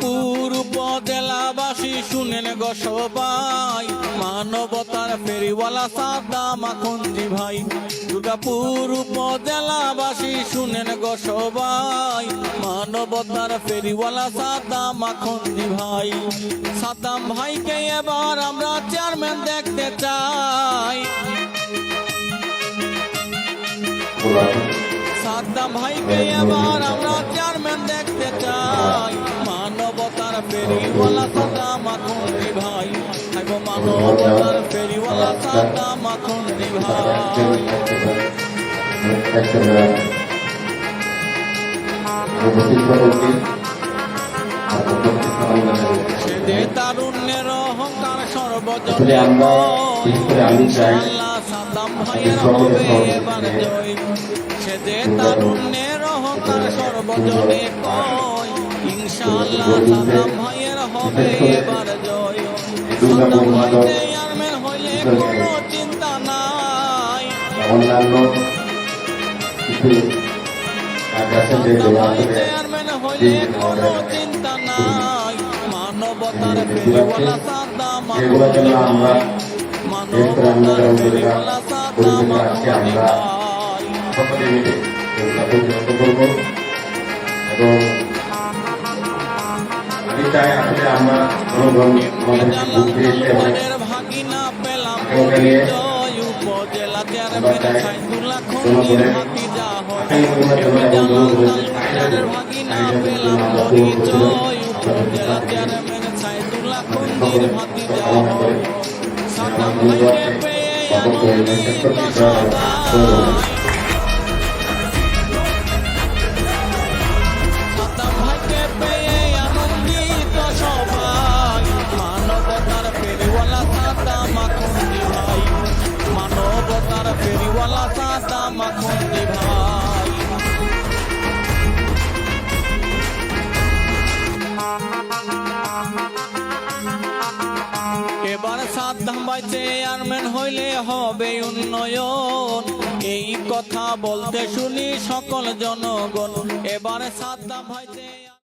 দুর্গাপুর উপজেলাবাসী শুনেন গো সবাই, মানবতার ফেরিওয়ালা সাদ্দাম আখন্দি ভাই। দুর্গাপুর উপজেলাবাসী শুনেন গো সবাই, মানবতার ফেরিওয়ালা সাদ্দাম আখন্দি ভাই। সাদ্দাম ভাইকে এবার আমরা চেয়ারম্যান দেখতে চাই। সাদ্দাম ভাইকে এবার আমরা চেয়ারম্যান দেখতে চাই, মানবতার ফেরিওয়ালা সাদ্দাম আখন্দি ভাই। মানবতার ফেরিওয়ালা সাদ্দাম আখন্দি ভাই। সেদে তারুণ্যের অহংকার সর্বজনে ইনশাআল্লাহ সাদ্দাম ভাইয়ের হবে এবার জয়। সেদে তারুণ্যের অহংকার সর্বজনে কয়, ইনশাআল্লাহ সাদ্দাম ভাইয়ের হবে এবার জয়। সাদ্দাম ভাই চেয়ারম্যান হইলে কোনো চিন্তা নাই, চেয়ারম্যান হইলে কোনো চিন্তা নাই। মানবতার ফেরিওয়ালা সাদ্দাম আখন্দি ভাই, মানবতার ফেরিওয়ালা সাদ্দাম আখন্দি ভাই। ভাগিনা পেলাম জয়, উপজেলা চেয়ারম্যান সাইদুল্লাহ খন্দির ভাতিজা হয়। ভাগিনা পেলাম জয়, উপজেলা চেয়ারম্যান সাইদুল্লাহ খন্দির ভাতিজা হয়। সাদ্দাম ভাইকে পেয়ে আনন্দিত সবাই, সাদ্দাম ভাইকে পেয়ে আনন্দিত সবাই। মানবতার ফেরিওয়ালা সাদ্দাম আখন্দি ভাই, মানবতার ফেরিওয়ালা সাদ্দাম আখন্দি ভাই। এবার সাদ্দাম ভাই চেয়ারম্যান হইলে হবে উন্নয়ন, এই কথা বলতে শুনি সকল জনগণ। এবার সাদ্দাম ভাই